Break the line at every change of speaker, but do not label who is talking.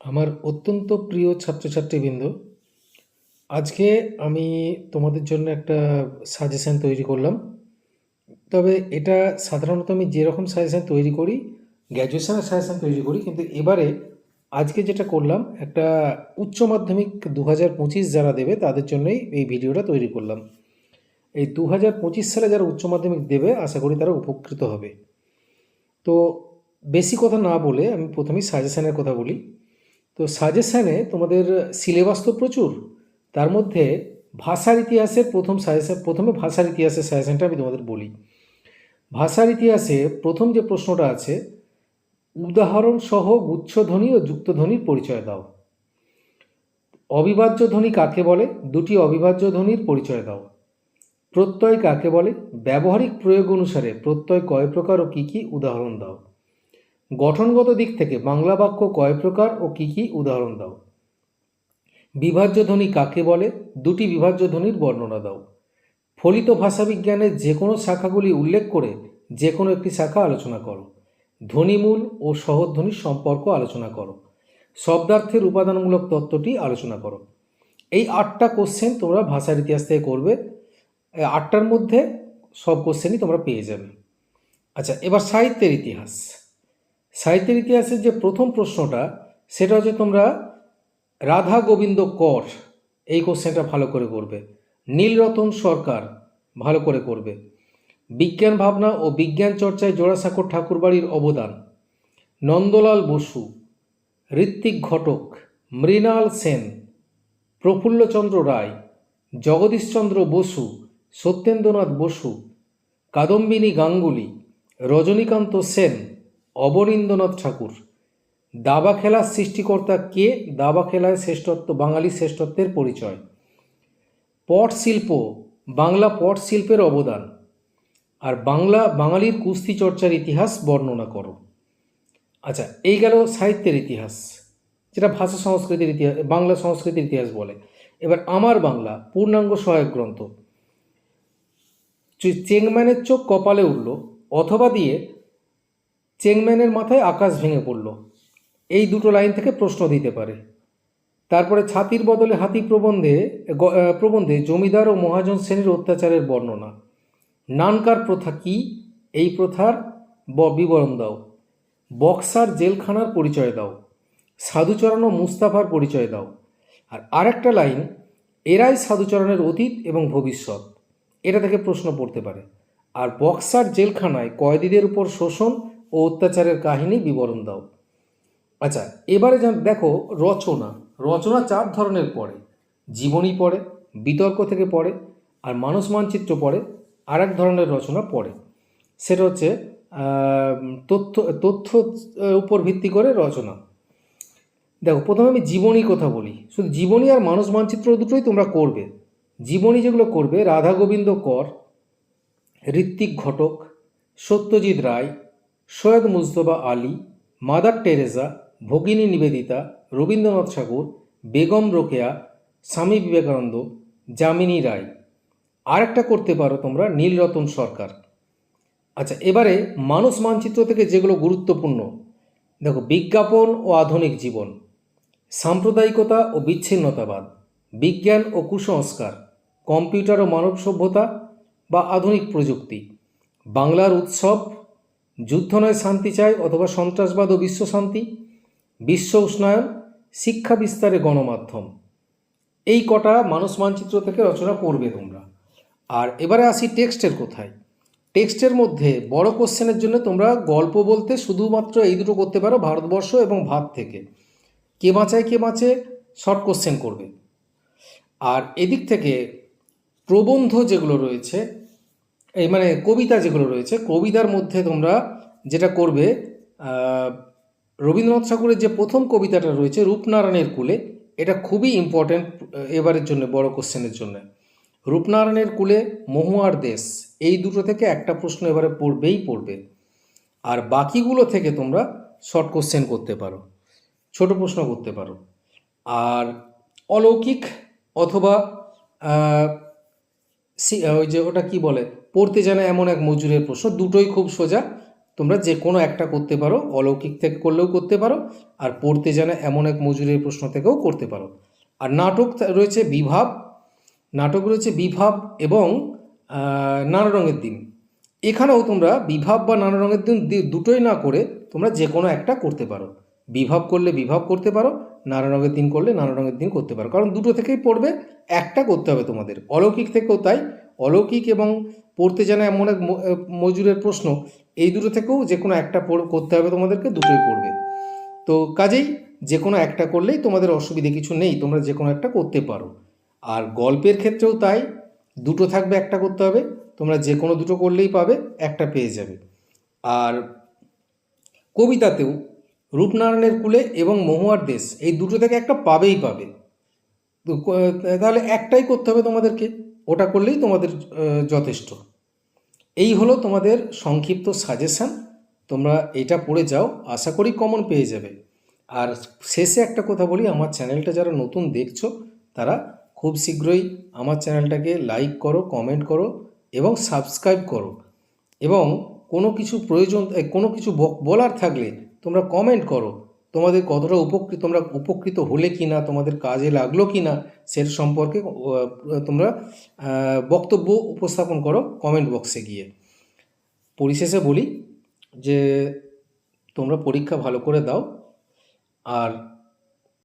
আমার অত্যন্ত প্রিয় ছাত্রছাত্রীবৃন্দ, আজকে আমি তোমাদের জন্য একটা সাজেশান তৈরি করলাম। তবে এটা সাধারণত আমি যেরকম সাজেশান তৈরি করি, গ্র্যাজুয়েশনের সাজেশান তৈরি করি, কিন্তু এবারে আজকে যেটা করলাম, একটা উচ্চ মাধ্যমিক 2025 যারা দেবে তাদের জন্যই এই ভিডিওটা তৈরি করলাম। এই 2025 সালে যারা উচ্চ মাধ্যমিক দেবে, আশা করি তারা উপকৃত হবে। তো বেশি কথা না বলে আমি প্রথমেই সাজেশানের কথা বলি। তো সাজেশানে তোমাদের সিলেবাস তো প্রচুর, তার মধ্যে ভাষার ইতিহাসের প্রথমে ভাষার ইতিহাসের সাজেশানটা আমি তোমাদের বলি। ভাষার ইতিহাসে প্রথম যে প্রশ্নটা আছে, উদাহরণ সহ গুচ্ছধ্বনি ও যুক্তধ্বনির পরিচয় দাও। অবিভাজ্য ধ্বনি কাকে বলে? দুটি অবিভাজ্য ধ্বনির পরিচয় দাও। প্রত্যয় কাকে বলে? ব্যবহারিক প্রয়োগ অনুসারে প্রত্যয় কয় প্রকার ও কী কী? উদাহরণ দাও। গঠনগত দিক থেকে বাংলা বাক্য কয় প্রকার ও কী কী? উদাহরণ দাও। বিভাজ্য ধ্বনি কাকে বলে? দুটি বিভাজ্য ধ্বনির বর্ণনা দাও। ফলিত ভাষাবিজ্ঞানের যে কোনো শাখাগুলি উল্লেখ করে যে কোনো একটি শাখা আলোচনা করো। ধ্বনিমূল ও সহধ্বনির সম্পর্ক আলোচনা করো। শব্দার্থের উপাদানমূলক তত্ত্বটি আলোচনা করো। এই 8টা কোশ্চেন তোমরা ভাষার ইতিহাস থেকে করবে। 8টার মধ্যে সব কোশ্চেনই তোমরা পেয়ে যাবে। আচ্ছা, এবার সাহিত্যের ইতিহাস। সাহিত্যের ইতিহাসের যে প্রথম প্রশ্নটা, সেটা হচ্ছে তোমরা রাধা গোবিন্দ কর, এই কোশ্চেনটা ভালো করে করবে। নীলরতন সরকার ভালো করে করবে। বিজ্ঞান ভাবনা ও বিজ্ঞান চর্চায় জোড়াসাঁকোর ঠাকুরবাড়ির অবদান। নন্দলাল বসু, ঋত্বিক ঘটক, মৃণাল সেন, প্রফুল্লচন্দ্র রায়, জগদীশচন্দ্র বসু, সত্যেন্দ্রনাথ বসু, কাদম্বিনী গাঙ্গুলি, রজনীকান্ত সেন, অবনীন্দ্রনাথ ঠাকুর। দাবা খেলার সৃষ্টিকর্তা কে? দাবা খেলায় শ্রেষ্ঠত্ব, বাঙালি শ্রেষ্ঠত্বের পরিচয়। পট শিল্প, বাংলা পট শিল্পের অবদান। আর বাঙালির কুস্তি চর্চার ইতিহাস বর্ণনা করো। আচ্ছা, এই গেল সাহিত্যের ইতিহাস, যেটা ভাষা সংস্কৃতির ইতিহাস, বাংলা সংস্কৃতির ইতিহাস বলে। এবার আমার বাংলা পূর্ণাঙ্গ সহায়ক গ্রন্থ। চেংম্যানের চোখ কপালে উঠল অথবা দিয়ে চেংম্যানের মাথায় আকাশ ভেঙে পড়ল, এই দুটো লাইন থেকে প্রশ্ন দিতে পারে। তারপরে ছাতির বদলে হাতি প্রবন্ধে জমিদার ও মহাজন শ্রেণীর অত্যাচারের বর্ণনা। নানকার প্রথা কি? এই প্রথার বিবরণ দাও। বক্সার জেলখানার পরিচয় দাও। সাধুচরণ ও মুস্তাফার পরিচয় দাও। আর আরেকটা লাইন, এরাই সাধুচরণের অতীত এবং ভবিষ্যৎ, এটা থেকে প্রশ্ন পড়তে পারে। আর বক্সার জেলখানায় কয়েদিদের উপর শোষণ ও অত্যাচারের কাহিনী বিবরণ দাও। আচ্ছা, এবারে দেখো রচনা। রচনা 4 ধরনের পড়ে। জীবনী পড়ে, বিতর্ক থেকে পড়ে, আর মানুষ মানচিত্র পড়ে। আর এক ধরনের রচনা পড়ে, সেটা হচ্ছে তথ্য তথ্য উপর ভিত্তি করে রচনা। দেখো, প্রথমে আমি জীবনী কথা বলি। শুধু জীবনী আর মানুষ মানচিত্র দুটোই তোমরা করবে। জীবনী যেগুলো করবে, রাধা গোবিন্দ কর, ঋত্বিক ঘটক, সত্যজিৎ রায়, সৈয়দ মুজতবা আলী, মাদার টেরেসা, ভগিনী নিবেদিতা, রবীন্দ্রনাথ ঠাকুর, বেগম রোকেয়া, স্বামী বিবেকানন্দ, যামিনী রায়। আরেকটা করতে পারো তোমরা, নীলরতন সরকার। আচ্ছা, এবারে মানুষ মানচিত্র থেকে যেগুলো গুরুত্বপূর্ণ, দেখো, বিজ্ঞাপন ও আধুনিক জীবন, সাম্প্রদায়িকতা ও বিচ্ছিন্নতাবাদ, বিজ্ঞান ও কুসংস্কার, কম্পিউটার ও মানব সভ্যতা বা আধুনিক প্রযুক্তি, বাংলার উৎসব, যুদ্ধ নয় শান্তি চায় অথবা সন্ত্রাসবাদ ও বিশ্ব শান্তি, বিশ্ব উষ্ণায়ন, শিক্ষা বিস্তারে গণমাধ্যম। এই কটা মানুষ মানচিত্র থেকে রচনা করবে তোমরা। আর এবারে আসি টেক্সটের কোথায়। টেক্সটের মধ্যে বড় কোশ্চেনের জন্য তোমরা গল্প বলতে শুধুমাত্র এই দুটো করতে পারো, ভারতবর্ষ এবং ভাত থেকে। কে বাঁচায় কে বাঁচে, শর্ট কোশ্চেন করবে। আর এদিক থেকে প্রবন্ধ যেগুলো রয়েছে, এই মানে কবিতা যেগুলো রয়েছে, কবিতার মধ্যে তোমরা যেটা করবে, রবীন্দ্রনাথ ঠাকুরের যে প্রথম কবিতাটা রয়েছে রূপনারায়ণের কুলে, এটা খুবই ইম্পর্ট্যান্ট এবারের জন্য, বড় কোশ্চেনের জন্য। রূপনারায়ণের কুলে, মহুয়ার দেশ, এই দুটো থেকে একটা প্রশ্ন এবারে পড়বে। আর বাকিগুলো থেকে তোমরা শর্ট কোশ্চেন করতে পারো, ছোট প্রশ্ন করতে পারো। আর অলৌকিক অথবা ওই যে ওটা কি বলে, পড়তে জানে এমন এক মজুরের প্রশ্ন, দুটোই খুব সোজা, তোমরা যে কোনো একটা করতে পারো, অলৌকিক থেকে করলেও করতে পারো, আর পড়তে জানা এমন এক মজুরের প্রশ্ন থেকেও করতে পারো। আর নাটক রয়েছে বিভাব এবং নানা রঙের দিন। এখানেও তোমরা বিভাব বা নানা রঙের দিন দুটোই না করে তোমরা যে কোনো একটা করতে পারো। বিভাব করলে বিভাব করতে পারো, নানা রঙের দিন করলে নানা রঙের দিন করতে পারো, কারণ দুটো থেকেই পড়বে, একটা করতে হবে তোমাদের। অলৌকিক থেকেও তাই, অলৌকিক এবং পড়তে জানা এমন এক মজুরের প্রশ্ন, এই দুটো থেকেও যে কোনো একটা করতে হবে তোমাদেরকে, দুটোই পড়বে। তো কাজেই যে কোনো একটা করলেই তোমাদের অসুবিধে কিছু নেই, তোমরা যে কোনো একটা করতে পারো। আর গল্পের ক্ষেত্রেও তাই, দুটো থাকবে, একটা করতে হবে, তোমরা যে কোনো দুটো করলেই পাবে, একটা পেয়ে যাবে। আর কবিতাতেও রূপনারায়ণের কুলে এবং মহুয়ার দেশ, এই দুটো থেকে একটা পাবেই পাবে। তো তাহলে একটাই করতে হবে তোমাদেরকে, ওটা করলেই তোমাদের যথেষ্ট। এই হলো তোমাদের সংক্ষিপ্ত সাজেশান, তোমরা এটা পড়ে যাও, আশা করি কমন পেয়ে যাবে। আর শেষে একটা কথা বলি, আমার চ্যানেলটা যারা নতুন দেখছো তারা খুব শীঘ্রই আমার চ্যানেলটাকে লাইক করো, কমেন্ট করো এবং সাবস্ক্রাইব করো। এবং কোনো কিছু প্রয়োজন, কোনো কিছু বলার থাকলে তোমরা কমেন্ট করো, তোমাদের কতটা তোমরা উপকৃত হলে কি না, তোমাদের কাজে লাগলো কি না, সে সম্পর্কে তোমরা বক্তব্য উপস্থাপন করো কমেন্ট বক্সে গিয়ে। পরিশেষে বলি যে তোমরা পরীক্ষা ভালো করে দাও, আর